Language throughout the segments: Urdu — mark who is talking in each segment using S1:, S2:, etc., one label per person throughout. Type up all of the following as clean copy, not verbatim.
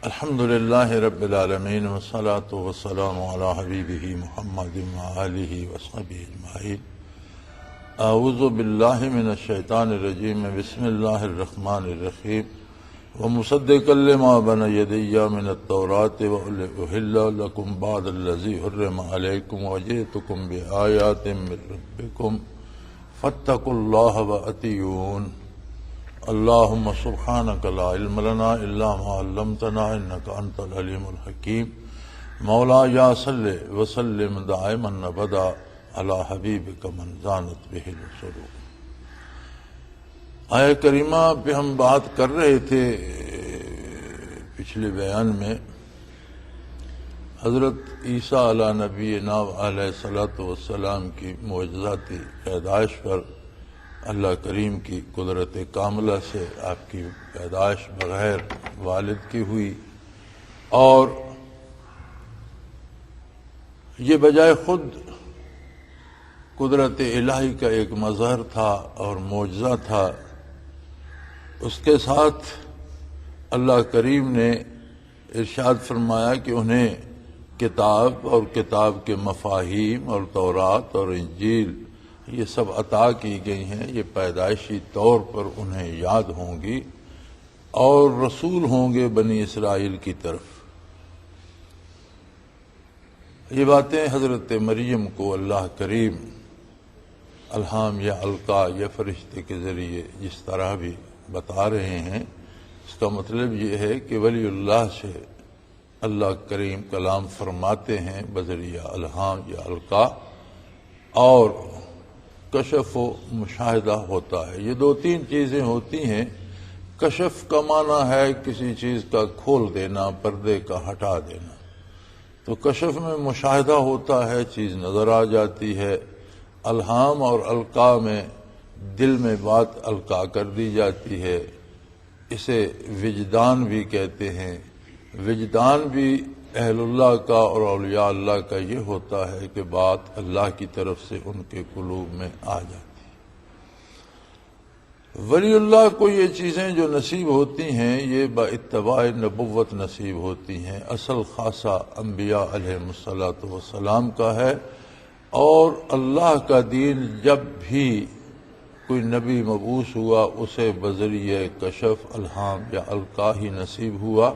S1: الحمد للہ رب العالمین والصلاة والسلام علی حبیبہ محمد وآلہ وصحبہ اجمعین۔ اعوذ باللہ من الشیطان الرجیم، بسم اللہ الرحمن الرحیم۔ ومصدقا لما بین یدی من التوراۃ وأحل لکم بعض الذی حرم علیکم وجئتکم بآیات من ربکم فاتقوا اللہ وأطیعون۔ اللہم سبحانک لا علم لنا الا ما علمتنا انک انت العلیم الحکیم۔ مولا یا صلی وسلم دائما ابدا علی حبیبک من زانت بہ السرور۔ آیہ کریمہ پہ ہم بات کر رہے تھے پچھلے بیان میں، حضرت عیسیٰ علیہ نبینا علیہ الصلوۃ والسلام کی معجزاتی پیدائش پر اللہ کریم کی قدرت کاملہ سے آپ کی پیدائش بغیر والد کی ہوئی، اور یہ بجائے خود قدرت الہی کا ایک مظہر تھا اور معجزہ تھا۔ اس کے ساتھ اللہ کریم نے ارشاد فرمایا کہ انہیں کتاب اور کتاب کے مفاہیم اور تورات اور انجیل یہ سب عطا کی گئی ہیں، یہ پیدائشی طور پر انہیں یاد ہوں گی اور رسول ہوں گے بنی اسرائیل کی طرف۔ یہ باتیں حضرت مریم کو اللہ کریم الہام یا القا یا فرشتے کے ذریعے جس طرح بھی بتا رہے ہیں، اس کا مطلب یہ ہے کہ ولی اللہ سے اللہ کریم کلام فرماتے ہیں بذریعہ الہام یا القا، اور کشف و مشاہدہ ہوتا ہے۔ یہ دو تین چیزیں ہوتی ہیں۔ کشف کا معنی ہے کسی چیز کا کھول دینا، پردے کا ہٹا دینا، تو کشف میں مشاہدہ ہوتا ہے، چیز نظر آ جاتی ہے۔ الہام اور القاء میں دل میں بات القاء کر دی جاتی ہے، اسے وجدان بھی کہتے ہیں۔ وجدان بھی اہل اللہ کا اور اولیاء اللہ کا یہ ہوتا ہے کہ بات اللہ کی طرف سے ان کے قلوب میں آ جاتی ہے۔ ولی اللہ کو یہ چیزیں جو نصیب ہوتی ہیں یہ باتباع نبوت نصیب ہوتی ہیں، اصل خاصہ انبیاء علیہ السلام کا ہے، اور اللہ کا دین جب بھی کوئی نبی مبعوث ہوا اسے بذریعہ کشف، الہام یا القاء ہی نصیب ہوا۔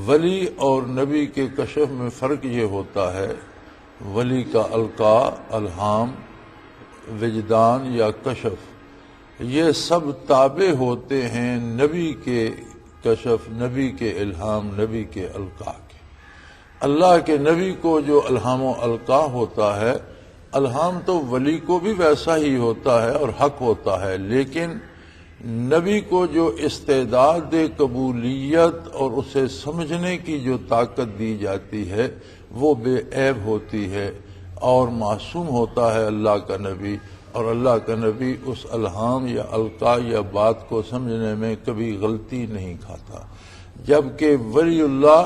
S1: ولی اور نبی کے کشف میں فرق یہ ہوتا ہے، ولی کا القاء، الہام، وجدان یا کشف یہ سب تابع ہوتے ہیں نبی کے کشف، نبی کے الہام، نبی کے القاء کے۔ اللہ کے نبی کو جو الہام و القاء ہوتا ہے، الہام تو ولی کو بھی ویسا ہی ہوتا ہے اور حق ہوتا ہے، لیکن نبی کو جو استعداد قبولیت اور اسے سمجھنے کی جو طاقت دی جاتی ہے وہ بے عیب ہوتی ہے اور معصوم ہوتا ہے اللہ کا نبی، اور اللہ کا نبی اس الہام یا القاء یا بات کو سمجھنے میں کبھی غلطی نہیں کھاتا، جبکہ ولی اللہ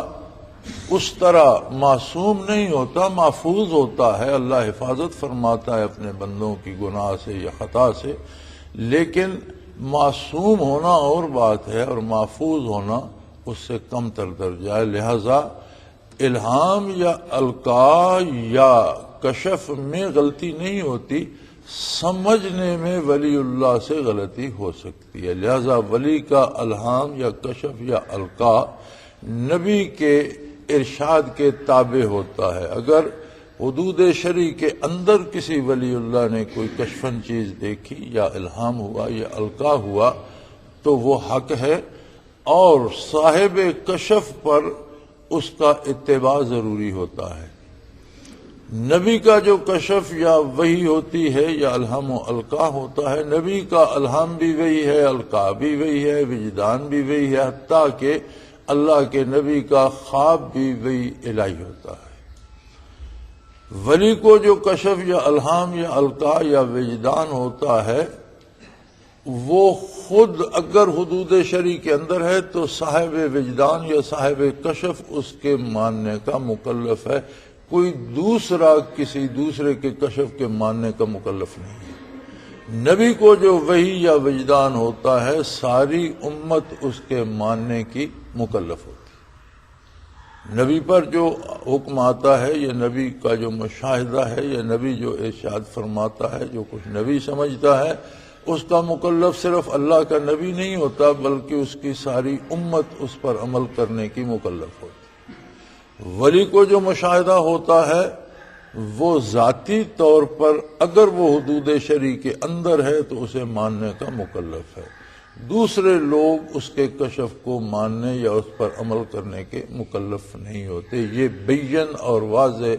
S1: اس طرح معصوم نہیں ہوتا، محفوظ ہوتا ہے۔ اللہ حفاظت فرماتا ہے اپنے بندوں کی گناہ سے یا خطا سے، لیکن معصوم ہونا اور بات ہے اور محفوظ ہونا اس سے کم تر درجہ ہے۔ لہذا الہام یا القاء یا کشف میں غلطی نہیں ہوتی، سمجھنے میں ولی اللہ سے غلطی ہو سکتی ہے۔ لہذا ولی کا الہام یا کشف یا القاء نبی کے ارشاد کے تابع ہوتا ہے۔ اگر حدود شرع کے اندر کسی ولی اللہ نے کوئی کشفن چیز دیکھی یا الہام ہوا یا القاء ہوا تو وہ حق ہے، اور صاحب کشف پر اس کا اتباع ضروری ہوتا ہے۔ نبی کا جو کشف یا وحی ہوتی ہے یا الہام و القاء ہوتا ہے، نبی کا الہام بھی وہی ہے، القاء بھی وہی ہے، وجدان بھی وہی ہے، حتیٰ کہ اللہ کے نبی کا خواب بھی وہی الہی ہوتا ہے۔ ولی کو جو کشف یا الہام یا القاء یا وجدان ہوتا ہے وہ خود اگر حدود شرع کے اندر ہے تو صاحب وجدان یا صاحب کشف اس کے ماننے کا مکلف ہے، کوئی دوسرا کسی دوسرے کے کشف کے ماننے کا مکلف نہیں ہے۔ نبی کو جو وحی یا وجدان ہوتا ہے ساری امت اس کے ماننے کی مکلف ہوتی ہے۔ نبی پر جو حکم آتا ہے، یہ نبی کا جو مشاہدہ ہے، یہ نبی جو ارشاد فرماتا ہے، جو کچھ نبی سمجھتا ہے، اس کا مکلف صرف اللہ کا نبی نہیں ہوتا، بلکہ اس کی ساری امت اس پر عمل کرنے کی مکلف ہوتی۔ ولی کو جو مشاہدہ ہوتا ہے وہ ذاتی طور پر اگر وہ حدود شرع کے اندر ہے تو اسے ماننے کا مکلف ہے، دوسرے لوگ اس کے کشف کو ماننے یا اس پر عمل کرنے کے مکلف نہیں ہوتے۔ یہ بین اور واضح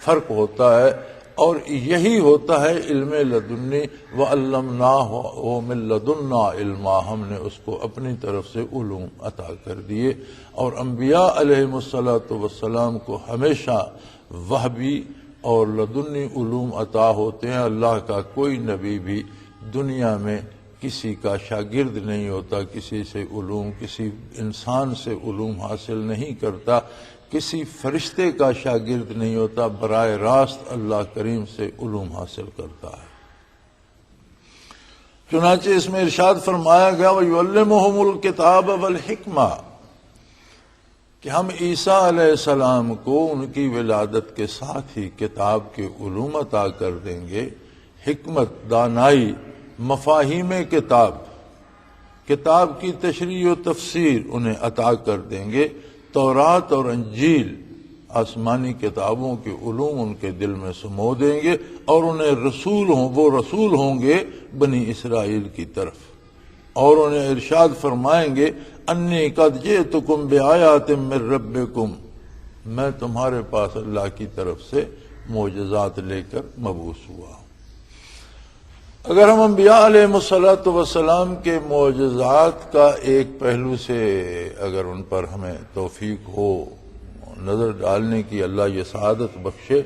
S1: فرق ہوتا ہے، اور یہی ہوتا ہے علم لدنی وعلمناہ من لدنا علما، ہم نے اس کو اپنی طرف سے علوم عطا کر دیے۔ اور انبیاء علیہم السلام کو ہمیشہ وحبی اور لدنی علوم عطا ہوتے ہیں۔ اللہ کا کوئی نبی بھی دنیا میں کسی کا شاگرد نہیں ہوتا، کسی سے علوم، کسی انسان سے علوم حاصل نہیں کرتا، کسی فرشتے کا شاگرد نہیں ہوتا، براہ راست اللہ کریم سے علوم حاصل کرتا ہے۔ چنانچہ اس میں ارشاد فرمایا گیا وَيُعَلِّمُهُمُ الْكِتَابَ وَالْحِکْمَةَ کہ ہم عیسیٰ علیہ السلام کو ان کی ولادت کے ساتھ ہی کتاب کے علوم عطا کر دیں گے، حکمت، دانائی، مفاہیم کتاب، کتاب کی تشریح و تفسیر انہیں عطا کر دیں گے، تورات اور انجیل آسمانی کتابوں کے علوم ان کے دل میں سمو دیں گے، اور انہیں وہ رسول ہوں گے بنی اسرائیل کی طرف، اور انہیں ارشاد فرمائیں گے انی قد جئتکم بآیات من ربکم، میں تمہارے پاس اللہ کی طرف سے معجزات لے کر مبعوث ہوا ہوں۔ اگر ہم انبیاء علیہ السلام کے معجزات کا ایک پہلو سے اگر ان پر ہمیں توفیق ہو نظر ڈالنے کی، اللہ یہ سعادت بخشے،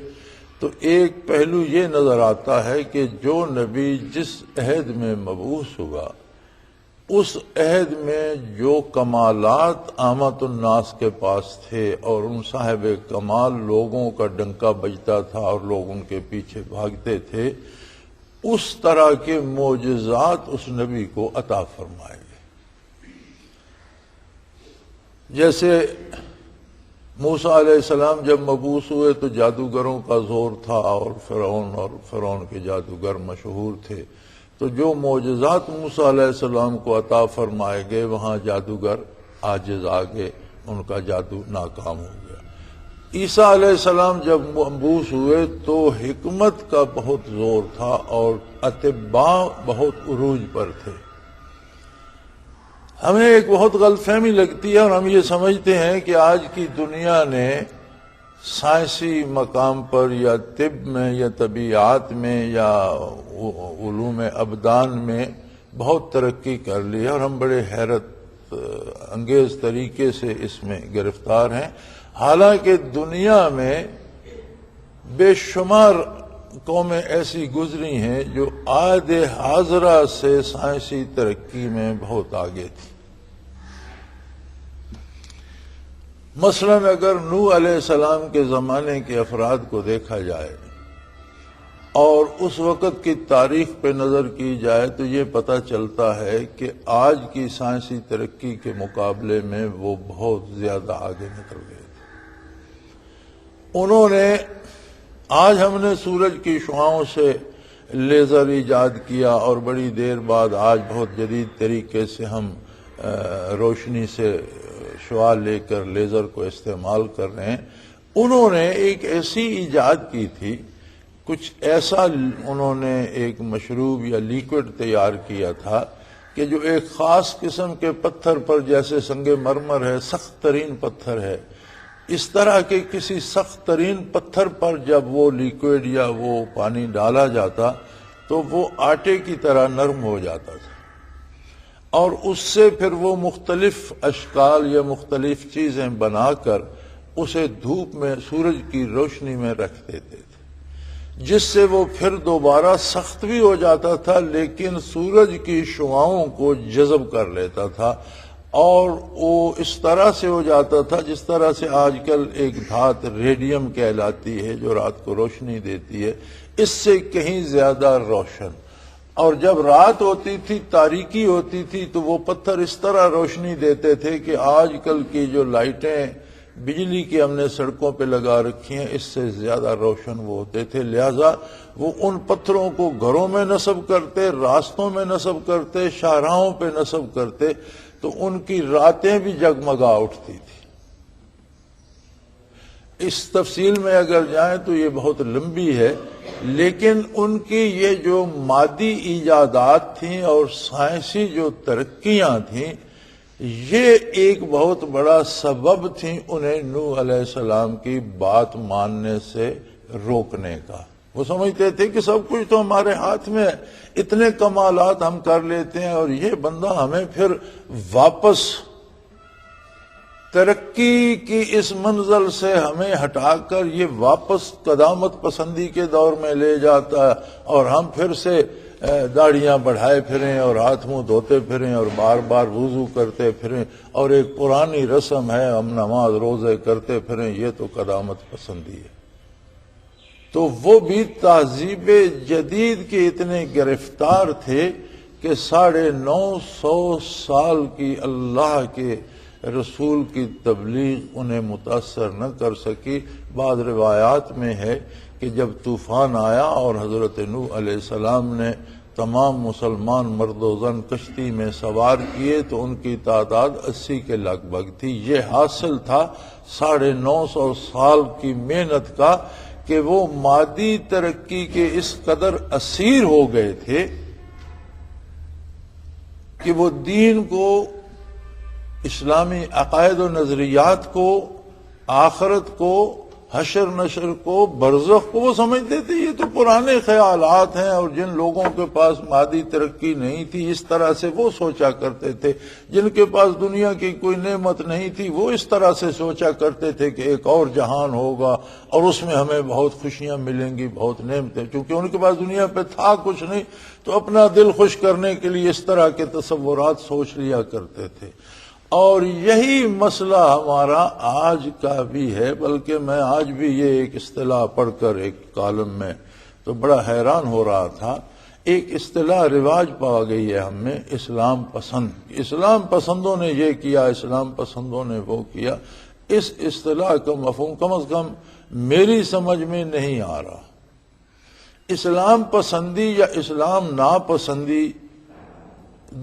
S1: تو ایک پہلو یہ نظر آتا ہے کہ جو نبی جس عہد میں مبعوث ہوا، اس عہد میں جو کمالات عامت الناس کے پاس تھے اور ان صاحب کمال لوگوں کا ڈنکا بجتا تھا اور لوگ ان کے پیچھے بھاگتے تھے، اس طرح کے معجزات اس نبی کو عطا فرمائے گئے۔ جیسے موسیٰ علیہ السلام جب مبعوث ہوئے تو جادوگروں کا زور تھا، اور فرعون کے جادوگر مشہور تھے، تو جو معجزات موسیٰ علیہ السلام کو عطا فرمائے گئے وہاں جادوگر عاجز آ گئے، ان کا جادو ناکام ہو گیا۔ عیسیٰ علیہ السلام جب مبعوث ہوئے تو حکمت کا بہت زور تھا اور اطباء بہت عروج پر تھے۔ ہمیں ایک بہت غلط فہمی لگتی ہے اور ہم یہ سمجھتے ہیں کہ آج کی دنیا نے سائنسی مقام پر یا طب میں یا طبیعات میں یا علوم ابدان میں بہت ترقی کر لی ہے، اور ہم بڑے حیرت انگیز طریقے سے اس میں گرفتار ہیں۔ حالانکہ دنیا میں بے شمار قومیں ایسی گزری ہیں جو عہد حاضرہ سے سائنسی ترقی میں بہت آگے تھی۔ مثلاً اگر نوح علیہ السلام کے زمانے کے افراد کو دیکھا جائے اور اس وقت کی تاریخ پہ نظر کی جائے تو یہ پتہ چلتا ہے کہ آج کی سائنسی ترقی کے مقابلے میں وہ بہت زیادہ آگے نکل گئے تھے۔ انہوں نے آج ہم نے سورج کی شعاؤں سے لیزر ایجاد کیا اور بڑی دیر بعد آج بہت جدید طریقے سے ہم روشنی سے شعاع لے کر لیزر کو استعمال کر رہے ہیں۔ انہوں نے ایک ایسی ایجاد کی تھی، کچھ ایسا انہوں نے ایک مشروب یا لیکوڈ تیار کیا تھا کہ جو ایک خاص قسم کے پتھر پر، جیسے سنگ مرمر ہے، سخت ترین پتھر ہے، اس طرح کے کسی سخت ترین پتھر پر جب وہ لیکوڈ یا وہ پانی ڈالا جاتا تو وہ آٹے کی طرح نرم ہو جاتا تھا، اور اس سے پھر وہ مختلف اشکال یا مختلف چیزیں بنا کر اسے دھوپ میں سورج کی روشنی میں رکھ دیتے تھے، جس سے وہ پھر دوبارہ سخت بھی ہو جاتا تھا لیکن سورج کی شعاؤں کو جذب کر لیتا تھا، اور وہ اس طرح سے ہو جاتا تھا جس طرح سے آج کل ایک دھات ریڈیم کہلاتی ہے جو رات کو روشنی دیتی ہے، اس سے کہیں زیادہ روشن۔ اور جب رات ہوتی تھی، تاریکی ہوتی تھی، تو وہ پتھر اس طرح روشنی دیتے تھے کہ آج کل کی جو لائٹیں بجلی کی ہم نے سڑکوں پہ لگا رکھی ہیں، اس سے زیادہ روشن وہ ہوتے تھے، لہذا وہ ان پتھروں کو گھروں میں نصب کرتے، راستوں میں نصب کرتے، شاہراہوں پہ نصب کرتے تو ان کی راتیں بھی جگمگا اٹھتی تھی۔ اس تفصیل میں اگر جائیں تو یہ بہت لمبی ہے، لیکن ان کی یہ جو مادی ایجادات تھیں اور سائنسی جو ترقیاں تھیں، یہ ایک بہت بڑا سبب تھی انہیں نوح علیہ السلام کی بات ماننے سے روکنے کا۔ وہ سمجھتے تھے کہ سب کچھ تو ہمارے ہاتھ میں ہے، اتنے کمالات ہم کر لیتے ہیں اور یہ بندہ ہمیں پھر واپس ترقی کی اس منزل سے ہمیں ہٹا کر یہ واپس قدامت پسندی کے دور میں لے جاتا ہے، اور ہم پھر سے داڑیاں بڑھائے پھریں اور ہاتھ منہ دھوتے پھریں اور بار بار وضو کرتے پھریں، اور ایک پرانی رسم ہے ہم نماز روزے کرتے پھریں، یہ تو قدامت پسندی ہے۔ تو وہ بھی تہذیب جدید کے اتنے گرفتار تھے کہ 950 سال کی اللہ کے رسول کی تبلیغ انہیں متاثر نہ کر سکی۔ بعض روایات میں ہے کہ جب طوفان آیا اور حضرت نوح علیہ السلام نے تمام مسلمان مرد و زن کشتی میں سوار کیے تو ان کی تعداد 80 کے لگ بھگ تھی۔ یہ حاصل تھا 950 سال کی محنت کا کہ وہ مادی ترقی کے اس قدر اسیر ہو گئے تھے کہ وہ دین کو، اسلامی عقائد و نظریات کو، آخرت کو، حشر نشر کو، برزخ کو وہ سمجھتے تھے یہ تو پرانے خیالات ہیں، اور جن لوگوں کے پاس مادی ترقی نہیں تھی اس طرح سے وہ سوچا کرتے تھے، جن کے پاس دنیا کی کوئی نعمت نہیں تھی وہ اس طرح سے سوچا کرتے تھے کہ ایک اور جہان ہوگا اور اس میں ہمیں بہت خوشیاں ملیں گی، بہت نعمتیں، کیونکہ ان کے پاس دنیا پہ تھا کچھ نہیں تو اپنا دل خوش کرنے کے لیے اس طرح کے تصورات سوچ لیا کرتے تھے۔ اور یہی مسئلہ ہمارا آج کا بھی ہے، بلکہ میں آج بھی یہ ایک اصطلاح پڑھ کر ایک کالم میں تو بڑا حیران ہو رہا تھا، ایک اصطلاح رواج پا گئی ہے ہم میں، اسلام پسند۔ اسلام پسندوں نے یہ کیا، اسلام پسندوں نے وہ کیا۔ اس اصطلاح کا مفہوم کم از کم میری سمجھ میں نہیں آ رہا۔ اسلام پسندی یا اسلام ناپسندی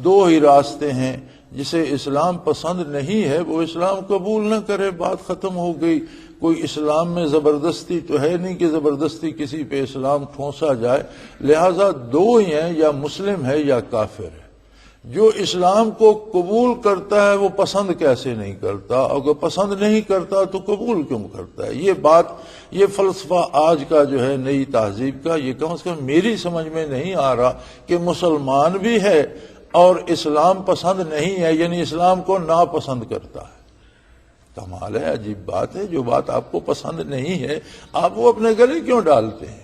S1: دو ہی راستے ہیں۔ جسے اسلام پسند نہیں ہے وہ اسلام قبول نہ کرے، بات ختم ہو گئی۔ کوئی اسلام میں زبردستی تو ہے نہیں کہ زبردستی کسی پہ اسلام ٹھونسا جائے، لہذا دو ہی ہیں، یا مسلم ہے یا کافر ہے۔ جو اسلام کو قبول کرتا ہے وہ پسند کیسے نہیں کرتا، اگر پسند نہیں کرتا تو قبول کیوں کرتا ہے؟ یہ بات، یہ فلسفہ آج کا جو ہے نئی تہذیب کا، یہ کم از کم میری سمجھ میں نہیں آ رہا کہ مسلمان بھی ہے اور اسلام پسند نہیں ہے، یعنی اسلام کو ناپسند کرتا ہے۔ کمال ہے، عجیب بات ہے، جو بات آپ کو پسند نہیں ہے آپ وہ اپنے گلے کیوں ڈالتے ہیں؟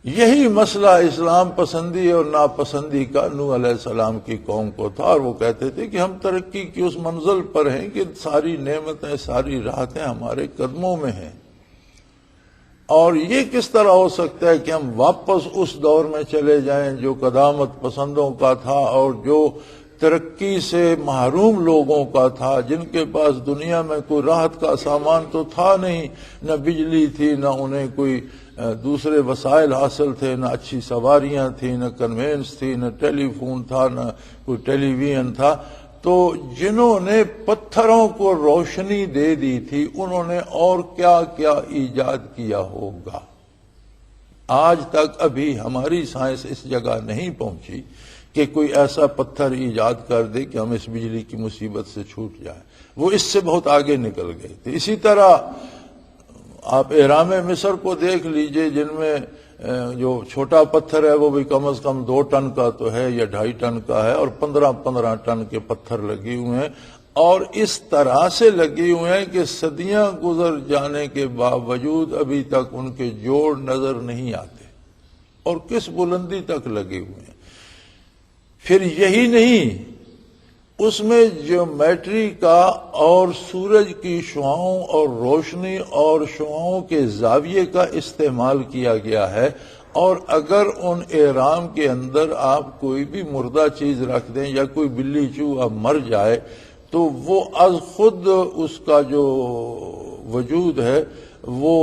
S1: یہی مسئلہ اسلام پسندی اور ناپسندی کا نوح علیہ السلام کی قوم کو تھا، اور وہ کہتے تھے کہ ہم ترقی کی اس منزل پر ہیں کہ ساری نعمتیں، ساری راحتیں ہمارے قدموں میں ہیں، اور یہ کس طرح ہو سکتا ہے کہ ہم واپس اس دور میں چلے جائیں جو قدامت پسندوں کا تھا اور جو ترقی سے محروم لوگوں کا تھا، جن کے پاس دنیا میں کوئی راحت کا سامان تو تھا نہیں، نہ بجلی تھی، نہ انہیں کوئی دوسرے وسائل حاصل تھے، نہ اچھی سواریاں تھیں، نہ کنوینس تھی، نہ ٹیلی فون تھا، نہ کوئی ٹیلی ویژن تھا۔ تو جنہوں نے پتھروں کو روشنی دے دی تھی انہوں نے اور کیا کیا ایجاد کیا ہوگا۔ آج تک ابھی ہماری سائنس اس جگہ نہیں پہنچی کہ کوئی ایسا پتھر ایجاد کر دے کہ ہم اس بجلی کی مصیبت سے چھوٹ جائیں، وہ اس سے بہت آگے نکل گئے تھے۔ اسی طرح آپ اہرام مصر کو دیکھ لیجئے، جن میں جو چھوٹا پتھر ہے وہ بھی کم از کم 2 ٹن کا تو ہے یا 2.5 ٹن کا ہے، اور 15 ٹن کے پتھر لگے ہوئے ہیں، اور اس طرح سے لگے ہوئے ہیں کہ صدیاں گزر جانے کے باوجود ابھی تک ان کے جوڑ نظر نہیں آتے، اور کس بلندی تک لگے ہوئے ہیں۔ پھر یہی نہیں، اس میں جیومیٹری کا اور سورج کی شعاؤں اور روشنی اور شعاؤں کے زاویے کا استعمال کیا گیا ہے، اور اگر ان اہرام کے اندر آپ کوئی بھی مردہ چیز رکھ دیں یا کوئی بلی چوہا مر جائے تو وہ از خود اس کا جو وجود ہے وہ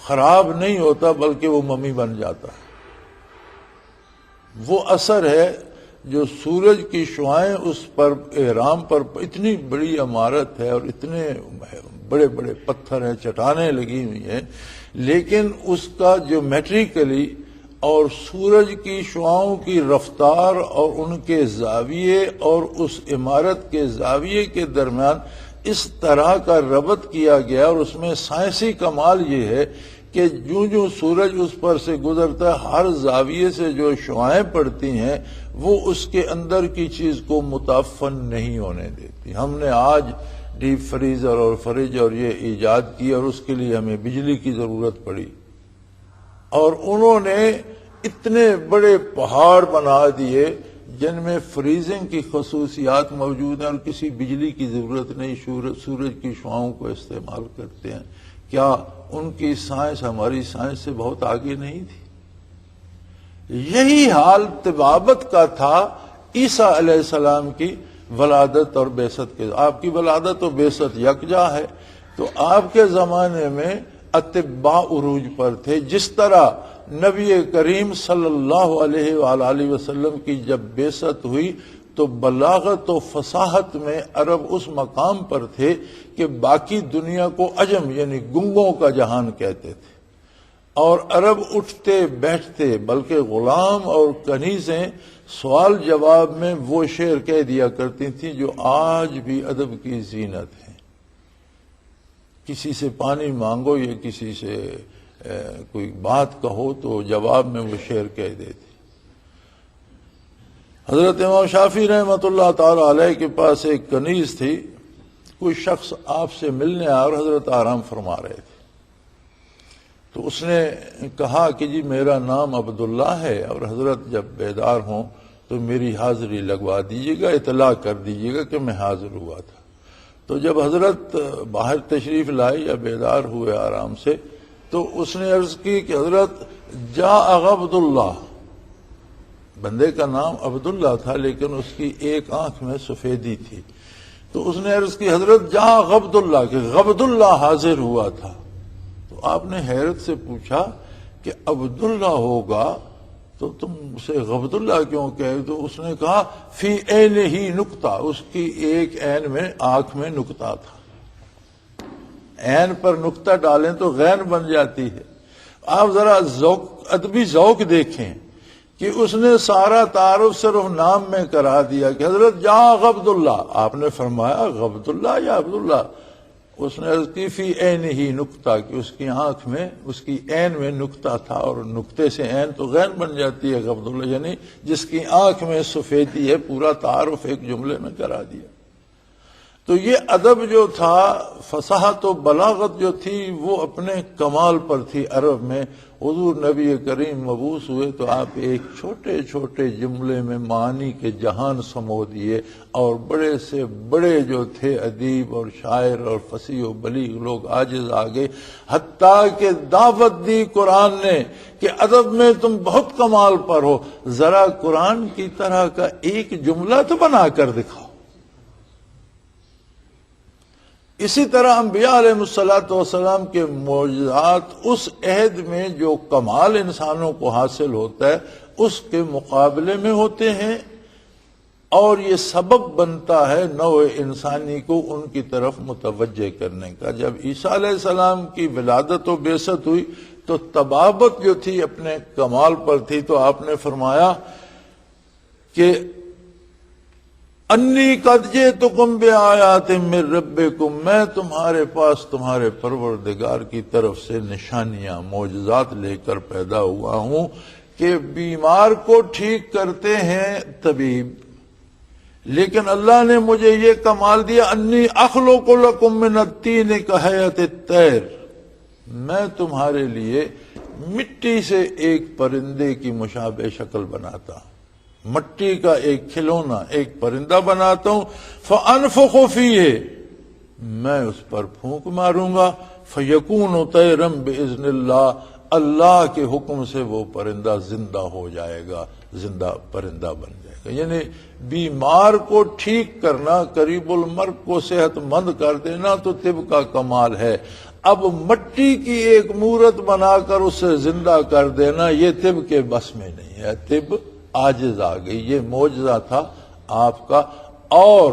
S1: خراب نہیں ہوتا بلکہ وہ ممی بن جاتا ہے۔ وہ اثر ہے جو سورج کی شعاعیں اس پر احرام پر اتنی بڑی عمارت ہے اور اتنے بڑے بڑے پتھر ہیں، چٹانیں لگی ہوئی ہیں، لیکن اس کا جیومیٹریکلی اور سورج کی شعاؤں کی رفتار اور ان کے زاویے اور اس عمارت کے زاویے کے درمیان اس طرح کا ربط کیا گیا، اور اس میں سائنسی کمال یہ ہے کہ جو سورج اس پر سے گزرتا ہے، ہر زاویے سے جو شعاعیں پڑتی ہیں وہ اس کے اندر کی چیز کو متعفن نہیں ہونے دیتی۔ ہم نے آج ڈیپ فریزر اور فریج اور یہ ایجاد کی، اور اس کے لیے ہمیں بجلی کی ضرورت پڑی، اور انہوں نے اتنے بڑے پہاڑ بنا دیے جن میں فریزنگ کی خصوصیات موجود ہیں اور کسی بجلی کی ضرورت نہیں، سورج کی شعاؤں کو استعمال کرتے ہیں۔ کیا ان کی سائنس ہماری سائنس سے بہت آگے نہیں تھی؟ یہی حال طبابت کا تھا عیسیٰ علیہ السلام کی ولادت اور بعثت کے۔ آپ کی ولادت و بعثت یکجا ہے، تو آپ کے زمانے میں اطباء عروج پر تھے۔ جس طرح نبی کریم صلی اللہ علیہ وآلہ وسلم کی جب بعثت ہوئی تو بلاغت و فصاحت میں عرب اس مقام پر تھے کہ باقی دنیا کو عجم یعنی گنگوں کا جہان کہتے تھے، اور عرب اٹھتے بیٹھتے بلکہ غلام اور کنیزیں سوال جواب میں وہ شعر کہہ دیا کرتی تھیں جو آج بھی ادب کی زینت ہے۔ کسی سے پانی مانگو یا کسی سے کوئی بات کہو تو جواب میں وہ شعر کہہ دیتی۔ حضرت امام شافعی رحمۃ اللہ تعالی علیہ کے پاس ایک کنیز تھی، کوئی شخص آپ سے ملنے آیا اور حضرت آرام فرما رہے تھے، تو اس نے کہا کہ جی میرا نام عبداللہ ہے، اور حضرت جب بیدار ہوں تو میری حاضری لگوا دیجیے گا، اطلاع کر دیجیے گا کہ میں حاضر ہوا تھا۔ تو جب حضرت باہر تشریف لائے یا بیدار ہوئے آرام سے، تو اس نے عرض کی کہ حضرت جاء عبداللہ، بندے کا نام عبداللہ تھا لیکن اس کی ایک آنکھ میں سفیدی تھی، تو اس نے عرض کی حضرت جاء عبداللہ، کہ عبداللہ حاضر ہوا تھا۔ تو آپ نے حیرت سے پوچھا کہ عبداللہ ہوگا تو تم اسے عبداللہ کیوں کہے؟ تو اس نے کہا فی عین ہی نقطہ، اس کی ایک عین میں آنکھ میں نقطہ تھا۔ عین پر نقطہ ڈالیں تو غین بن جاتی ہے۔ آپ ذرا ادبی ذوق دیکھیں کہ اس نے سارا تعارف صرف نام میں کرا دیا کہ حضرت جاء عبداللہ، آپ نے فرمایا عبداللہ یا عبداللہ؟ اس نے عرض کی فی عین ہی نقطہ، کہ اس کی آنکھ میں اس کی عین میں نقطہ تھا، اور نقطے سے عین تو غین بن جاتی ہے عبداللہ، یعنی جس کی آنکھ میں سفیدی ہے، پورا تعارف ایک جملے میں کرا دیا۔ تو یہ ادب جو تھا، فصاحت و بلاغت جو تھی، وہ اپنے کمال پر تھی عرب میں۔ حضور نبی کریم مبعوث ہوئے تو آپ ایک چھوٹے چھوٹے جملے میں معانی کے جہان سمو دیے، اور بڑے سے بڑے جو تھے ادیب اور شاعر اور فصیح و بلیغ لوگ عاجز آ گئے، حتیٰ کہ دعوت دی قرآن نے کہ ادب میں تم بہت کمال پر ہو، ذرا قرآن کی طرح کا ایک جملہ تو بنا کر دکھاؤ۔ اسی طرح انبیاء علیہ السلام کے معجزات اس عہد میں جو کمال انسانوں کو حاصل ہوتا ہے اس کے مقابلے میں ہوتے ہیں، اور یہ سبب بنتا ہے نوع انسانی کو ان کی طرف متوجہ کرنے کا۔ جب عیسیٰ علیہ السلام کی ولادت و بعثت ہوئی تو طبابت جو تھی اپنے کمال پر تھی، تو آپ نے فرمایا کہ انی قد جئتکم بآیات من ربکم، میں تمہارے پاس تمہارے پروردگار کی طرف سے نشانیاں معجزات لے کر پیدا ہوا ہوں کہ بیمار کو ٹھیک کرتے ہیں طبیب، لیکن اللہ نے مجھے یہ کمال دیا انی اخلق لکم من الطین کہیئۃ الطیر، میں تمہارے لیے مٹی سے ایک پرندے کی مشابہ شکل بناتا ہوں، مٹی کا ایک کھلونا ایک پرندہ بناتا ہوں، فانفخ فیہ، میں اس پر پھونک ماروں گا، فیکون طیرا باذن اللہ، اللہ کے حکم سے وہ پرندہ زندہ ہو جائے گا، زندہ پرندہ بن جائے گا۔ گا. یعنی بیمار کو ٹھیک کرنا، قریب المرگ کو صحت مند کر دینا تو طب کا کمال ہے. اب مٹی کی ایک مورت بنا کر اسے زندہ کر دینا یہ طب کے بس میں نہیں ہے. طب عاجز آ گئی. یہ معجزہ تھا آپ کا. اور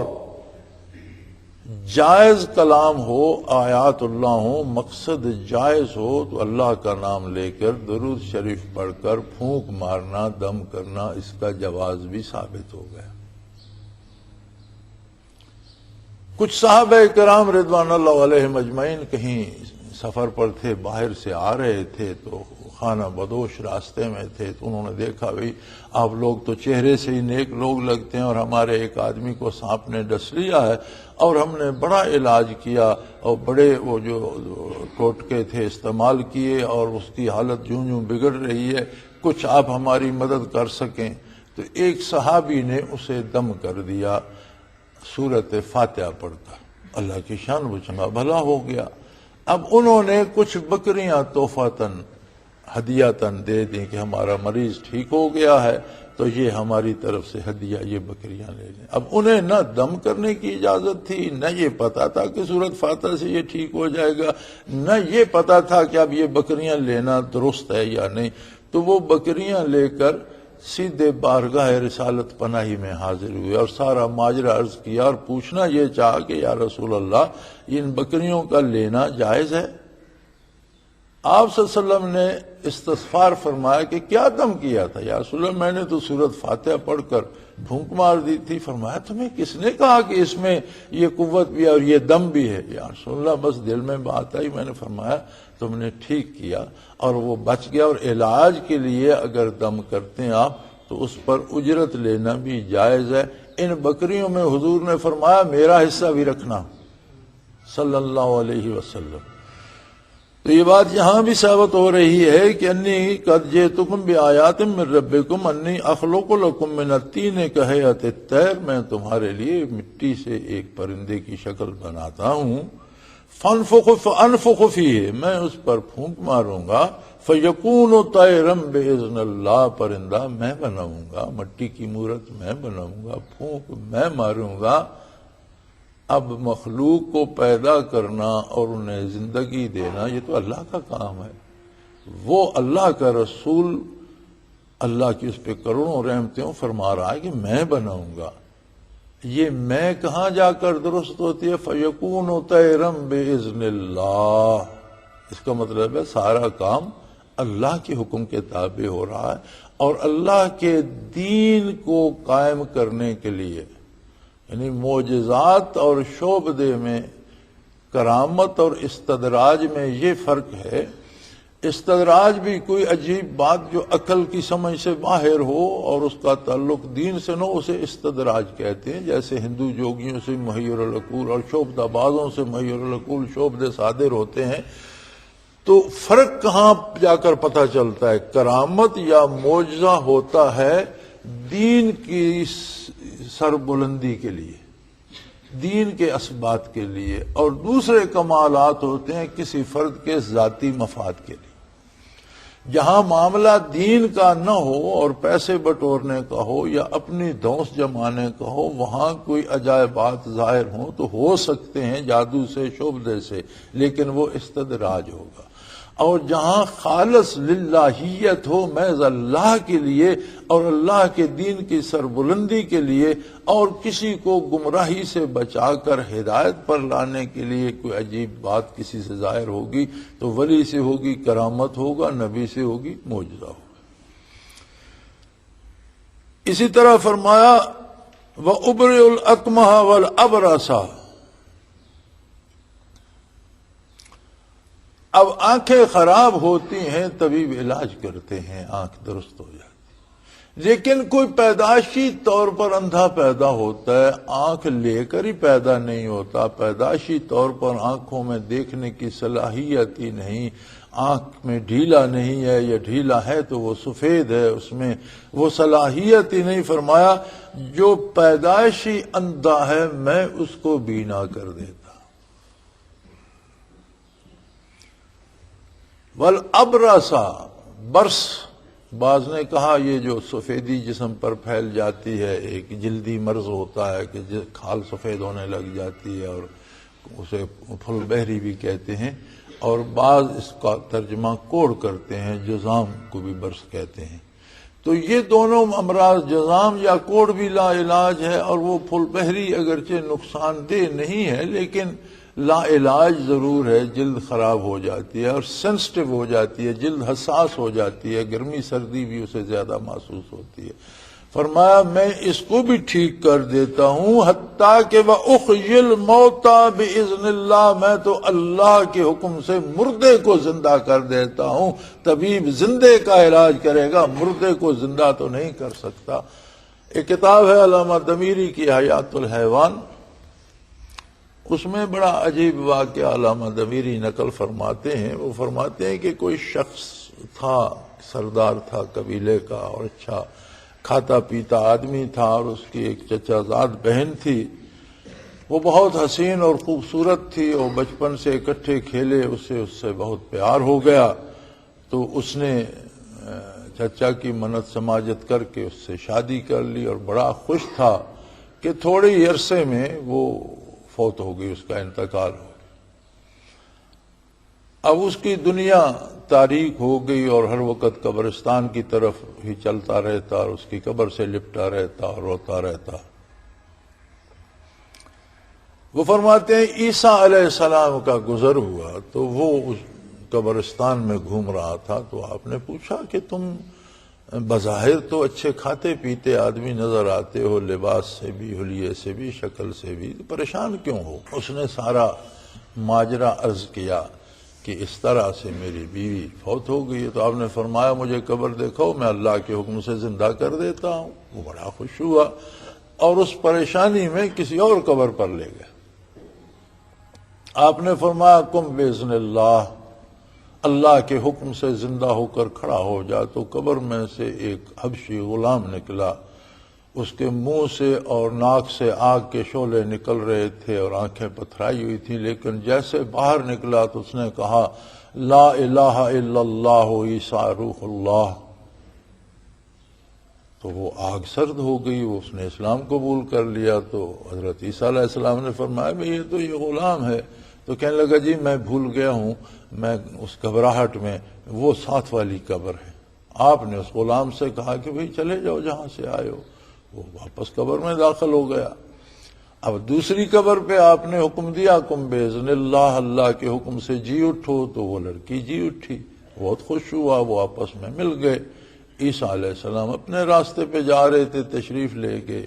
S1: جائز کلام ہو، آیات اللہ ہو، مقصد جائز ہو تو اللہ کا نام لے کر درود شریف پڑھ کر پھونک مارنا، دم کرنا، اس کا جواز بھی ثابت ہو گیا. کچھ صحابہ کرام رضوان اللہ علیہم اجمعین کہیں سفر پر تھے، باہر سے آ رہے تھے تو خانہ بدوش راستے میں تھے تو انہوں نے دیکھا بھئی آپ لوگ تو چہرے سے ہی نیک لوگ لگتے ہیں اور ہمارے ایک آدمی کو سانپ نے ڈس لیا ہے اور ہم نے بڑا علاج کیا اور بڑے وہ جو ٹوٹکے تھے استعمال کیے اور اس کی حالت جوں جوں بگڑ رہی ہے، کچھ آپ ہماری مدد کر سکیں. تو ایک صحابی نے اسے دم کر دیا سورت فاتحہ پڑھ کر. اللہ کی شان وہ چنگا بھلا ہو گیا. اب انہوں نے کچھ بکریاں تحفتاً ہدیاتاً دے دیں کہ ہمارا مریض ٹھیک ہو گیا ہے تو یہ ہماری طرف سے ہدیہ، یہ بکریاں لے لیں. اب انہیں نہ دم کرنے کی اجازت تھی، نہ یہ پتا تھا کہ سورت فاتحہ سے یہ ٹھیک ہو جائے گا، نہ یہ پتا تھا کہ اب یہ بکریاں لینا درست ہے یا نہیں. تو وہ بکریاں لے کر سیدھے بارگاہ رسالت پناہی میں حاضر ہوئے اور سارا ماجرا عرض کیا اور پوچھنا یہ چاہا کہ یا رسول اللہ ان بکریوں کا لینا جائز ہے؟ آپ صلی اللہ علیہ وسلم نے استغفار فرمایا کہ کیا دم کیا تھا؟ یا رسول اللہ میں نے تو سورت فاتحہ پڑھ کر بھونک مار دی تھی. فرمایا تمہیں کس نے کہا کہ اس میں یہ قوت بھی ہے اور یہ دم بھی ہے؟ یا رسول اللہ بس دل میں بات آئی. میں نے فرمایا تم نے ٹھیک کیا اور وہ بچ گیا. اور علاج کے لیے اگر دم کرتے ہیں آپ تو اس پر اجرت لینا بھی جائز ہے. ان بکریوں میں حضور نے فرمایا میرا حصہ بھی رکھنا صلی اللہ علیہ وسلم. تو یہ بات یہاں بھی ثابت ہو رہی ہے کہ انی قد جئتکم بآیات من ربکم انی اخلق لکم من الطین کہیئۃ الطیر، میں تمہارے لیے مٹی سے ایک پرندے کی شکل بناتا ہوں. فانفخ فیہ، میں اس پر پھونک ماروں گا. فیکون طیرا باذن اللہ، پرندہ میں بناؤں گا، مٹی کی مورت میں بناؤں گا، پھونک میں ماروں گا. اب مخلوق کو پیدا کرنا اور انہیں زندگی دینا یہ تو اللہ کا کام ہے. وہ اللہ کا رسول اللہ کی اس پہ کروڑوں رحمتیں فرما رہا ہے کہ میں بناؤں گا. یہ میں کہاں جا کر درست ہوتی ہے؟ فیکون طیرا باذن اللہ. اس کا مطلب ہے سارا کام اللہ کے حکم کے تابع ہو رہا ہے اور اللہ کے دین کو قائم کرنے کے لیے، یعنی معجزات اور شعبدے میں، کرامت اور استدراج میں یہ فرق ہے. استدراج بھی کوئی عجیب بات جو عقل کی سمجھ سے باہر ہو اور اس کا تعلق دین سے نہ ہو، اسے استدراج کہتے ہیں. جیسے ہندو جوگیوں سے محیر العقول اور شعبدہ بازوں سے محیر العقول شعبدے صادر ہوتے ہیں. تو فرق کہاں جا کر پتہ چلتا ہے؟ کرامت یا معجزہ ہوتا ہے دین کی سربلندی کے لیے، دین کے اسبات کے لیے، اور دوسرے کمالات ہوتے ہیں کسی فرد کے ذاتی مفاد کے لیے. جہاں معاملہ دین کا نہ ہو اور پیسے بٹورنے کا ہو یا اپنی دھوس جمانے کا ہو، وہاں کوئی عجائبات ظاہر ہوں تو ہو سکتے ہیں جادو سے، شعبدے سے، لیکن وہ استدراج ہوگا. اور جہاں خالص للہیت ہو، محض اللہ کے لیے اور اللہ کے دین کی سربلندی کے لیے اور کسی کو گمراہی سے بچا کر ہدایت پر لانے کے لیے کوئی عجیب بات کسی سے ظاہر ہوگی تو ولی سے ہوگی، کرامت ہوگا، نبی سے ہوگی، معجزہ ہوگا. اسی طرح فرمایا وَأُبْرِئُ الْأَكْمَحَ وَالْأَبْرَصَ. اب آنکھیں خراب ہوتی ہیں، طبیب علاج کرتے ہیں، آنکھ درست ہو جاتی. لیکن کوئی پیدائشی طور پر اندھا پیدا ہوتا ہے، آنکھ لے کر ہی پیدا نہیں ہوتا، پیدائشی طور پر آنکھوں میں دیکھنے کی صلاحیت ہی نہیں، آنکھ میں ڈھیلا نہیں ہے یا ڈھیلا ہے تو وہ سفید ہے، اس میں وہ صلاحیت ہی نہیں. فرمایا جو پیدائشی اندھا ہے میں اس کو بینا کر دیتا. والابرص، برس بعض نے کہا یہ جو سفیدی جسم پر پھیل جاتی ہے، ایک جلدی مرض ہوتا ہے کہ کھال سفید ہونے لگ جاتی ہے، اور اسے پھل بہری بھی کہتے ہیں، اور بعض اس کا ترجمہ کوڑ کرتے ہیں، جذام کو بھی برس کہتے ہیں۔ تو یہ دونوں امراض، جذام یا کوڑ بھی لا علاج ہے، اور وہ پھل بہری اگرچہ نقصان دہ نہیں ہے لیکن لا علاج ضرور ہے، جلد خراب ہو جاتی ہے اور سینسٹیو ہو جاتی ہے، جلد حساس ہو جاتی ہے، گرمی سردی بھی اسے زیادہ محسوس ہوتی ہے۔ فرمایا میں اس کو بھی ٹھیک کر دیتا ہوں، حتیٰ کہ وَأُحْيِي الْمَوْتَى بِإِذْنِ اللَّهِ، میں تو اللہ کے حکم سے مردے کو زندہ کر دیتا ہوں۔ طبیب زندے کا علاج کرے گا، مردے کو زندہ تو نہیں کر سکتا۔ ایک کتاب ہے علامہ دمیری کی حیات الحیوان، اس میں بڑا عجیب واقعہ علامہ دمیری نقل فرماتے ہیں۔ وہ فرماتے ہیں کہ کوئی شخص تھا، سردار تھا قبیلے کا، اور اچھا کھاتا پیتا آدمی تھا، اور اس کی ایک چچا زاد بہن تھی۔ وہ بہت حسین اور خوبصورت تھی، اور بچپن سے اکٹھے کھیلے، اس سے بہت پیار ہو گیا۔ تو اس نے چچا کی منت سماجت کر کے اس سے شادی کر لی، اور بڑا خوش تھا کہ تھوڑے ہی عرصے میں وہ فوت ہو گئی، اس کا انتقال ہو گیا۔ اب اس کی دنیا تاریک ہو گئی، اور ہر وقت قبرستان کی طرف ہی چلتا رہتا، اور اس کی قبر سے لپٹا رہتا اور روتا رہتا۔ وہ فرماتے ہیں عیسیٰ علیہ السلام کا گزر ہوا، تو وہ اس قبرستان میں گھوم رہا تھا، تو آپ نے پوچھا کہ تم بظاہر تو اچھے کھاتے پیتے آدمی نظر آتے ہو، لباس سے بھی، حلیے سے بھی، شکل سے بھی، پریشان کیوں ہو؟ اس نے سارا ماجرا عرض کیا کہ اس طرح سے میری بیوی فوت ہو گئی ہے۔ تو آپ نے فرمایا مجھے قبر دیکھو، میں اللہ کے حکم سے زندہ کر دیتا ہوں۔ وہ بڑا خوش ہوا، اور اس پریشانی میں کسی اور قبر پر لے گئے۔ آپ نے فرمایا قم باذن اللہ، اللہ کے حکم سے زندہ ہو کر کھڑا ہو جا۔ تو قبر میں سے ایک حبشی غلام نکلا، اس کے منہ سے اور ناک سے آگ کے شعلے نکل رہے تھے، اور آنکھیں پتھرائی ہوئی تھیں، لیکن جیسے باہر نکلا تو اس نے کہا لا الہ الا اللہ عیسیٰ روح اللہ۔ تو وہ آگ سرد ہو گئی، اس نے اسلام قبول کر لیا۔ تو حضرت عیسیٰ علیہ السلام نے فرمایا بھئی یہ تو یہ غلام ہے۔ تو کہنے لگا جی میں بھول گیا ہوں، میں اس گھبراہٹ میں، وہ ساتھ والی قبر ہے۔ آپ نے اس غلام سے کہا کہ بھئی چلے جاؤ جہاں سے آئے ہو۔ وہ واپس قبر میں داخل ہو گیا۔ اب دوسری قبر پہ آپ نے حکم دیا قم باذن اللہ، اللہ کے حکم سے جی اٹھو۔ تو وہ لڑکی جی اٹھی، بہت خوش ہوا، وہ آپس میں مل گئے۔ عیسیٰ علیہ السلام اپنے راستے پہ جا رہے تھے، تشریف لے گئے۔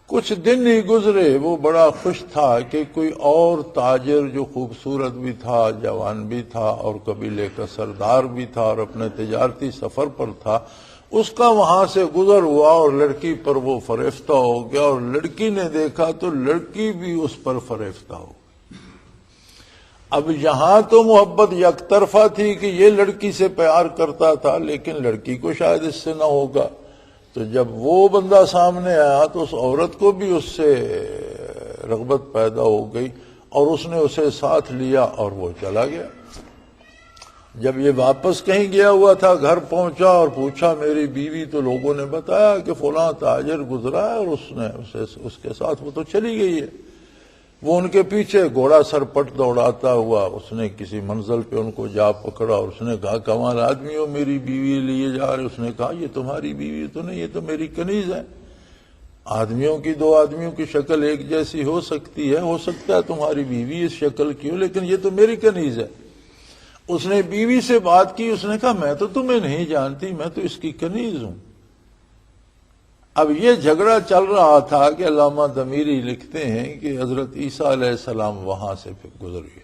S1: کچھ دن ہی گزرے، وہ بڑا خوش تھا کہ کوئی اور تاجر جو خوبصورت بھی تھا، جوان بھی تھا، اور قبیلے کا سردار بھی تھا، اور اپنے تجارتی سفر پر تھا، اس کا وہاں سے گزر ہوا، اور لڑکی پر وہ فریفتہ ہو گیا، اور لڑکی نے دیکھا تو لڑکی بھی اس پر فریفتہ ہو گئی۔ اب یہاں تو محبت یک طرفہ تھی کہ یہ لڑکی سے پیار کرتا تھا، لیکن لڑکی کو شاید اس سے نہ ہوگا۔ تو جب وہ بندہ سامنے آیا تو اس عورت کو بھی اس سے رغبت پیدا ہو گئی، اور اس نے اسے ساتھ لیا اور وہ چلا گیا۔ جب یہ واپس کہیں گیا ہوا تھا، گھر پہنچا اور پوچھا میری بیوی، تو لوگوں نے بتایا کہ فلاں تاجر گزرا ہے، اور اس کے ساتھ وہ تو چلی گئی ہے۔ وہ ان کے پیچھے گھوڑا سرپٹ دوڑاتا ہوا، اس نے کسی منزل پہ ان کو جا پکڑا، اور اس نے کہا کمال آدمی ہو، میری بیوی لیے جا رہے۔ اس نے کہا یہ تمہاری بیوی تو نہیں، یہ تو میری کنیز ہے۔ آدمیوں کی، دو آدمیوں کی شکل ایک جیسی ہو سکتی ہے، ہو سکتا ہے تمہاری بیوی اس شکل کی ہو، لیکن یہ تو میری کنیز ہے۔ اس نے بیوی سے بات کی، اس نے کہا میں تو تمہیں نہیں جانتی، میں تو اس کی کنیز ہوں۔ اب یہ جھگڑا چل رہا تھا کہ علامہ دمیری لکھتے ہیں کہ حضرت عیسیٰ علیہ السلام وہاں سے گزر گئے۔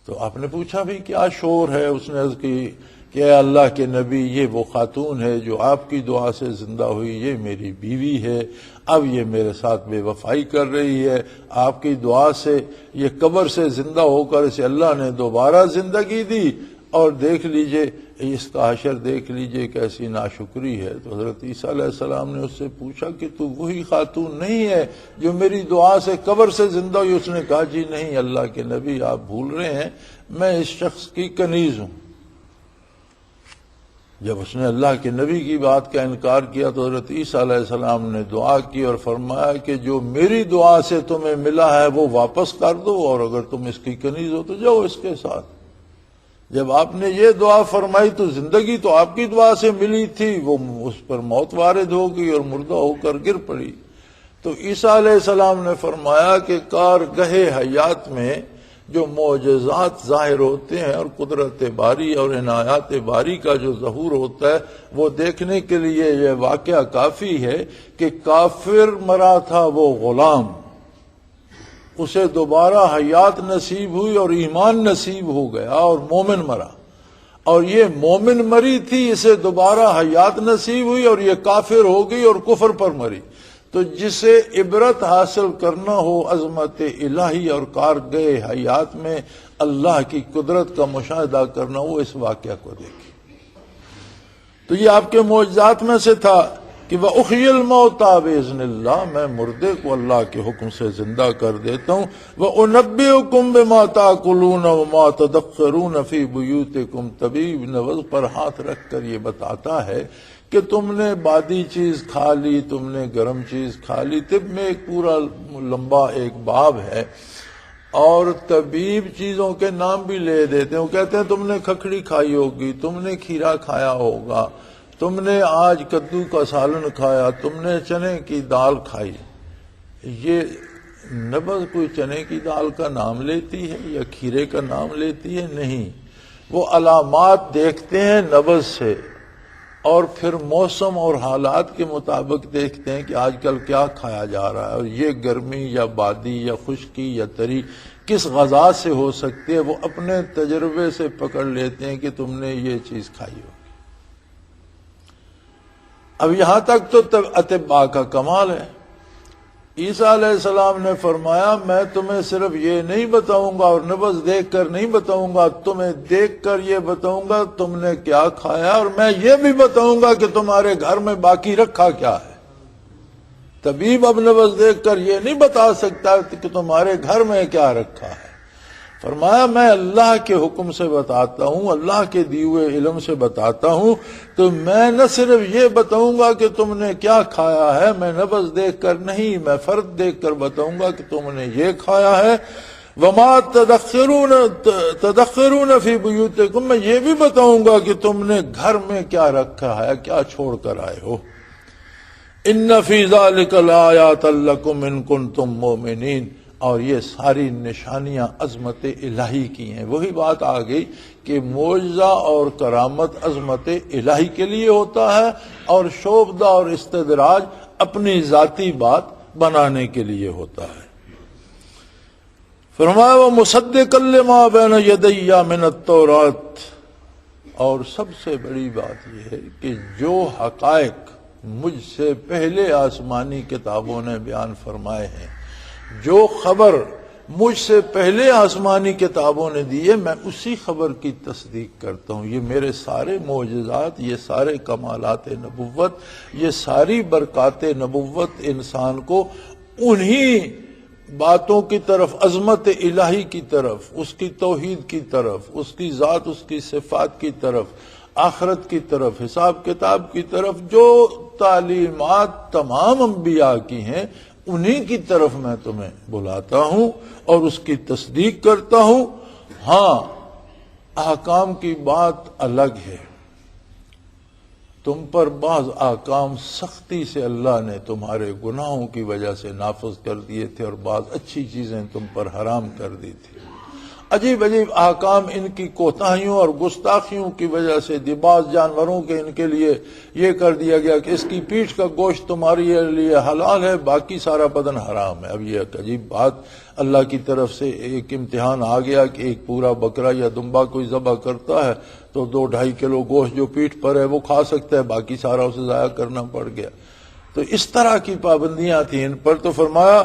S1: تو آپ نے پوچھا بھی کیا شور ہے؟ اس نے عرض کی کہ اے اللہ کے نبی، یہ وہ خاتون ہے جو آپ کی دعا سے زندہ ہوئی، یہ میری بیوی ہے، اب یہ میرے ساتھ بے وفائی کر رہی ہے، آپ کی دعا سے یہ قبر سے زندہ ہو کر اسے اللہ نے دوبارہ زندگی دی، اور دیکھ لیجئے اس کا حشر دیکھ لیجئے کیسی ناشکری ہے۔ تو حضرت عیسیٰ علیہ السلام نے اس سے پوچھا کہ تو وہی خاتون نہیں ہے جو میری دعا سے قبر سے زندہ ہوئی؟ اس نے کہا جی نہیں اللہ کے نبی، آپ بھول رہے ہیں، میں اس شخص کی کنیز ہوں۔ جب اس نے اللہ کے نبی کی بات کا انکار کیا تو حضرت عیسیٰ علیہ السلام نے دعا کی اور فرمایا کہ جو میری دعا سے تمہیں ملا ہے وہ واپس کر دو، اور اگر تم اس کی کنیز ہو تو جاؤ اس کے ساتھ۔ جب آپ نے یہ دعا فرمائی تو زندگی تو آپ کی دعا سے ملی تھی، وہ اس پر موت وارد ہو گئی اور مردہ ہو کر گر پڑی۔ تو عیسیٰ علیہ السلام نے فرمایا کہ کارگہ حیات میں جو معجزات ظاہر ہوتے ہیں اور قدرت باری اور عنایات باری کا جو ظہور ہوتا ہے وہ دیکھنے کے لیے یہ واقعہ کافی ہے کہ کافر مرا تھا وہ غلام، اسے دوبارہ حیات نصیب ہوئی اور ایمان نصیب ہو گیا، اور مومن مرا، اور یہ مومن مری تھی، اسے دوبارہ حیات نصیب ہوئی اور یہ کافر ہو گئی اور کفر پر مری۔ تو جسے عبرت حاصل کرنا ہو عظمت الہی اور کارگہ حیات میں اللہ کی قدرت کا مشاہدہ کرنا ہو، اس واقعہ کو دیکھیں۔ تو یہ آپ کے معجزات میں سے تھا کہ وَأُحْيِي الْمَوْتَىٰ بِإِذْنِ اللَّهِ، میں مردے کو اللہ کے حکم سے زندہ کر دیتا ہوں۔ وَأُنَبِّئُكُم بِمَا تَأْكُلُونَ وَمَا تَدَخِّرُونَ فِي بُيُوتِكُمْ، طبیب نبض پر ہاتھ رکھ کر یہ بتاتا ہے کہ تم نے بادی چیز کھا لی، تم نے گرم چیز کھا لی۔ طب میں ایک پورا لمبا ایک باب ہے، اور طبیب چیزوں کے نام بھی لے دیتے ہیں۔ وہ کہتے ہیں تم نے کھکڑی کھائی ہوگی، تم نے کھیرا کھایا ہوگا، تم نے آج کدو کا سالن کھایا، تم نے چنے کی دال کھائی۔ یہ نبض کوئی چنے کی دال کا نام لیتی ہے یا کھیرے کا نام لیتی ہے؟ نہیں، وہ علامات دیکھتے ہیں نبض سے، اور پھر موسم اور حالات کے مطابق دیکھتے ہیں کہ آج کل کیا کھایا جا رہا ہے، اور یہ گرمی یا بادی یا خشکی یا تری کس غذا سے ہو سکتی ہے، وہ اپنے تجربے سے پکڑ لیتے ہیں کہ تم نے یہ چیز کھائی ہوگی۔ اب یہاں تک تو اطباء کا کمال ہے۔ عیسیٰ علیہ السلام نے فرمایا میں تمہیں صرف یہ نہیں بتاؤں گا اور نبض دیکھ کر نہیں بتاؤں گا، تمہیں دیکھ کر یہ بتاؤں گا تم نے کیا کھایا، اور میں یہ بھی بتاؤں گا کہ تمہارے گھر میں باقی رکھا کیا ہے۔ طبیب اب نبض دیکھ کر یہ نہیں بتا سکتا کہ تمہارے گھر میں کیا رکھا ہے۔ فرمایا میں اللہ کے حکم سے بتاتا ہوں، اللہ کے دیے ہوئے علم سے بتاتا ہوں، تو میں نہ صرف یہ بتاؤں گا کہ تم نے کیا کھایا ہے، میں نبض دیکھ کر نہیں، میں فرد دیکھ کر بتاؤں گا کہ تم نے یہ کھایا ہے۔ وَمَا تَدَخِّرُونَ فِي بُيُوتِكُمْ، میں یہ بھی بتاؤں گا کہ تم نے گھر میں کیا رکھا ہے، کیا چھوڑ کر آئے ہو۔ إِنَّ فِي ذَلِكَ لَآيَاتًا لَكُمْ إِن كُنتُم مُؤْمِنِينَ، اور یہ ساری نشانیاں عظمت الہی کی ہیں۔ وہی بات آ گئی کہ معجزہ اور کرامت عظمت الہی کے لیے ہوتا ہے، اور شوبدہ اور استدراج اپنی ذاتی بات بنانے کے لیے ہوتا ہے۔ فرمایا وَمُصَدِّقًا لِمَا بَيْنَ يَدَيَّ مِنَ التَّوْرَاةِ، اور سب سے بڑی بات یہ ہے کہ جو حقائق مجھ سے پہلے آسمانی کتابوں نے بیان فرمائے ہیں، جو خبر مجھ سے پہلے آسمانی کتابوں نے دی ہے، میں اسی خبر کی تصدیق کرتا ہوں۔ یہ میرے سارے معجزات، یہ سارے کمالات نبوت، یہ ساری برکات نبوت انسان کو انہی باتوں کی طرف، عظمت الہی کی طرف، اس کی توحید کی طرف، اس کی ذات، اس کی صفات کی طرف، آخرت کی طرف، حساب کتاب کی طرف، جو تعلیمات تمام انبیاء کی ہیں انہی کی طرف میں تمہیں بلاتا ہوں اور اس کی تصدیق کرتا ہوں۔ ہاں، احکام کی بات الگ ہے، تم پر بعض احکام سختی سے اللہ نے تمہارے گناہوں کی وجہ سے نافذ کر دیے تھے، اور بعض اچھی چیزیں تم پر حرام کر دی تھی۔ عجیب عجیب احکام ان کی کوتاہیوں اور گستاخیوں کی وجہ سے بعض جانوروں کے ان کے لیے یہ کر دیا گیا کہ اس کی پیٹھ کا گوشت تمہارے لیے حلال ہے، باقی سارا بدن حرام ہے۔ اب یہ ایک عجیب بات، اللہ کی طرف سے ایک امتحان آ گیا کہ ایک پورا بکرا یا دمبا کوئی ذبح کرتا ہے تو 2-2.5 کلو گوشت جو پیٹھ پر ہے وہ کھا سکتا ہے، باقی سارا اسے ضائع کرنا پڑ گیا۔ تو اس طرح کی پابندیاں تھیں ان پر، تو فرمایا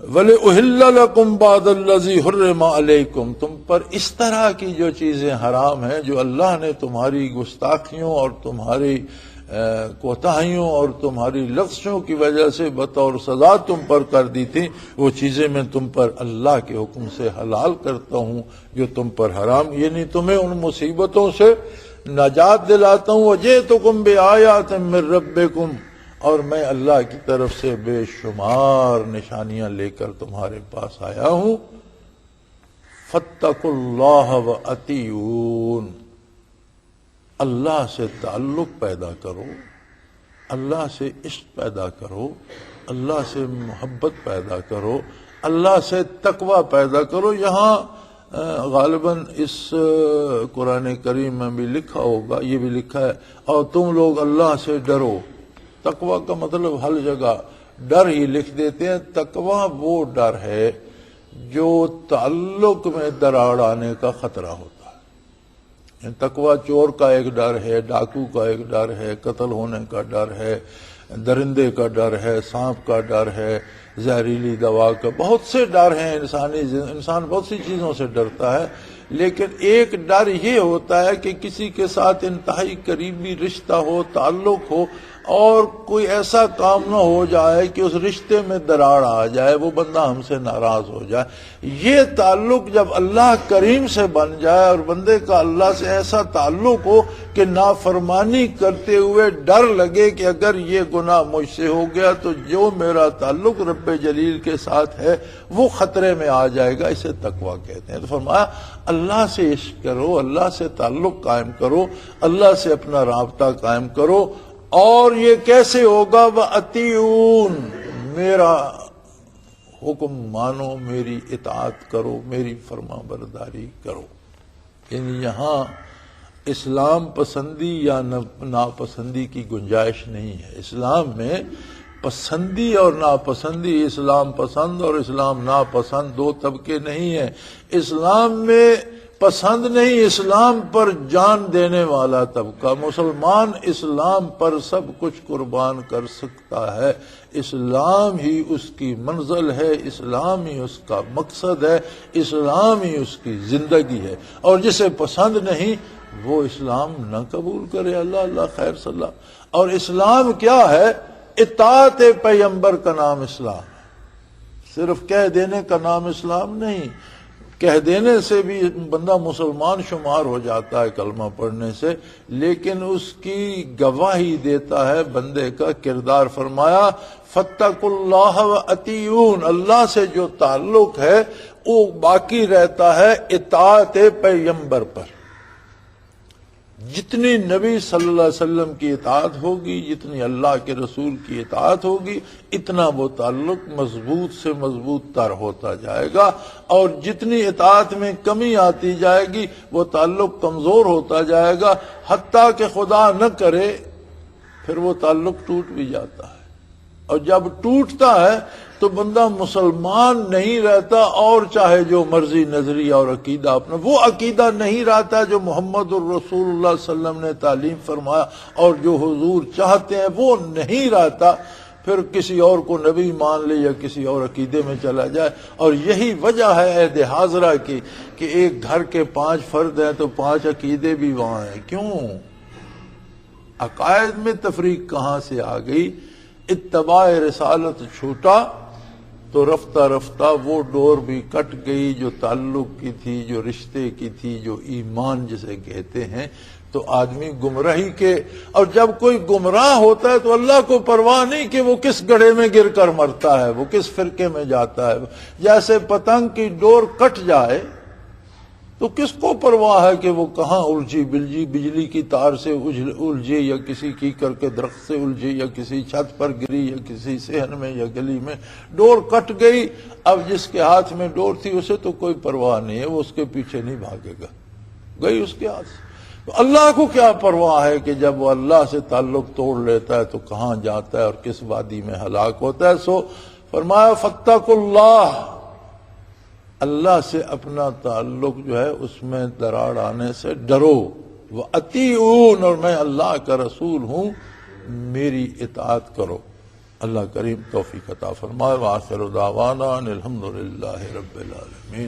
S1: وَلِأُحِلَّ لَكُمْ بَعْضَ الَّذِي حُرِّمَ عَلَيْكُمْ، تم پر اس طرح کی جو چیزیں حرام ہیں، جو اللہ نے تمہاری گستاخیوں اور تمہاری کوتاہیوں اور تمہاری لفظوں کی وجہ سے بطور سزا تم پر کر دی تھی، وہ چیزیں میں تم پر اللہ کے حکم سے حلال کرتا ہوں جو تم پر حرام، یعنی تمہیں ان مصیبتوں سے نجات دلاتا ہوں، وجئتکم بآیات من ربکم، اور میں اللہ کی طرف سے بے شمار نشانیاں لے کر تمہارے پاس آیا ہوں۔ فاتقوا اللہ واطیعون، اللہ سے تعلق پیدا کرو، اللہ سے عشق پیدا کرو، اللہ سے محبت پیدا کرو، اللہ سے تقوی پیدا کرو۔ یہاں غالباً اس قرآن کریم میں بھی لکھا ہوگا، یہ بھی لکھا ہے، اور تم لوگ اللہ سے ڈرو۔ تقوی کا مطلب ہر جگہ ڈر ہی لکھ دیتے ہیں۔ تقوی وہ ڈر ہے جو تعلق میں دراڑ آنے کا خطرہ ہوتا ہے۔ تقوی چور کا ایک ڈر ہے، ڈاکو کا ایک ڈر ہے، قتل ہونے کا ڈر ہے، درندے کا ڈر ہے، سانپ کا ڈر ہے، زہریلی دوا کا، بہت سے ڈر ہیں۔ انسان بہت سی چیزوں سے ڈرتا ہے، لیکن ایک ڈر یہ ہوتا ہے کہ کسی کے ساتھ انتہائی قریبی رشتہ ہو، تعلق ہو، اور کوئی ایسا کام نہ ہو جائے کہ اس رشتے میں دراڑ آ جائے، وہ بندہ ہم سے ناراض ہو جائے۔ یہ تعلق جب اللہ کریم سے بن جائے اور بندے کا اللہ سے ایسا تعلق ہو کہ نافرمانی کرتے ہوئے ڈر لگے کہ اگر یہ گناہ مجھ سے ہو گیا تو جو میرا تعلق رب جلیل کے ساتھ ہے وہ خطرے میں آ جائے گا، اسے تقویٰ کہتے ہیں۔ تو فرمایا اللہ سے عشق کرو، اللہ سے تعلق قائم کرو، اللہ سے اپنا رابطہ قائم کرو۔ اور یہ کیسے ہوگا؟ وَأَطِيعُونَ، میرا حکم مانو، میری اطاعت کرو، میری فرما برداری کرو۔ یعنی یہاں اسلام پسندی یا ناپسندی کی گنجائش نہیں ہے۔ اسلام میں پسندی اور ناپسندی، اسلام پسند اور اسلام ناپسند دو طبقے نہیں ہیں۔ اسلام میں پسند نہیں، اسلام پر جان دینے والا طبقہ۔ مسلمان اسلام پر سب کچھ قربان کر سکتا ہے، اسلام ہی اس کی منزل ہے، اسلام ہی اس کا مقصد ہے، اسلام ہی اس کی زندگی ہے۔ اور جسے پسند نہیں وہ اسلام نہ قبول کرے، اللہ اللہ خیر صلی اللہ۔ اور اسلام کیا ہے؟ اطاعت پیغمبر کا نام اسلام ہے، صرف کہہ دینے کا نام اسلام نہیں۔ کہہ دینے سے بھی بندہ مسلمان شمار ہو جاتا ہے کلمہ پڑھنے سے، لیکن اس کی گواہی دیتا ہے بندے کا کردار۔ فرمایا فاتقوا اللہ واطیعون، اللہ سے جو تعلق ہے وہ باقی رہتا ہے اطاعت پیغمبر پر۔ جتنی نبی صلی اللہ علیہ وسلم کی اطاعت ہوگی، جتنی اللہ کے رسول کی اطاعت ہوگی، اتنا وہ تعلق مضبوط سے مضبوط تر ہوتا جائے گا، اور جتنی اطاعت میں کمی آتی جائے گی وہ تعلق کمزور ہوتا جائے گا، حتیٰ کہ خدا نہ کرے پھر وہ تعلق ٹوٹ بھی جاتا ہے۔ اور جب ٹوٹتا ہے تو بندہ مسلمان نہیں رہتا، اور چاہے جو مرضی نظریہ اور عقیدہ اپنا، وہ عقیدہ نہیں رہتا جو محمد الرسول اللہ صلی اللہ علیہ وسلم نے تعلیم فرمایا اور جو حضور چاہتے ہیں وہ نہیں رہتا، پھر کسی اور کو نبی مان لے یا کسی اور عقیدے میں چلا جائے۔ اور یہی وجہ ہے عہد حاضرہ کی کہ ایک گھر کے 5 فرد ہیں تو 5 عقیدے بھی وہاں ہیں۔ کیوں؟ عقائد میں تفریق کہاں سے آ گئی؟ اتباع رسالت چھوٹا تو رفتہ رفتہ وہ ڈور بھی کٹ گئی جو تعلق کی تھی، جو رشتے کی تھی، جو ایمان جسے کہتے ہیں۔ تو آدمی گمراہی کے، اور جب کوئی گمراہ ہوتا ہے تو اللہ کو پرواہ نہیں کہ وہ کس گڑھے میں گر کر مرتا ہے، وہ کس فرقے میں جاتا ہے۔ جیسے پتنگ کی ڈور کٹ جائے تو کس کو پرواہ ہے کہ وہ کہاں الجھی بلجھی، بجلی کی تار سے الجھی یا کسی کیکر کے درخت سے الجھی یا کسی چھت پر گری یا کسی صحن میں یا گلی میں، ڈور کٹ گئی۔ اب جس کے ہاتھ میں ڈور تھی اسے تو کوئی پرواہ نہیں ہے، وہ اس کے پیچھے نہیں بھاگے گا، گئی اس کے ہاتھ سے۔ تو اللہ کو کیا پرواہ ہے کہ جب وہ اللہ سے تعلق توڑ لیتا ہے تو کہاں جاتا ہے اور کس وادی میں ہلاک ہوتا ہے۔ سو فرمایا فاتقوا اللہ، اللہ سے اپنا تعلق جو ہے اس میں دراڑ آنے سے ڈرو۔ وَأَطِيعُونَ، اور میں اللہ کا رسول ہوں، میری اطاعت کرو۔ اللہ کریم توفیق عطا فرمائے۔ وآخر دعوانا ان الحمد للہ رب العالمین۔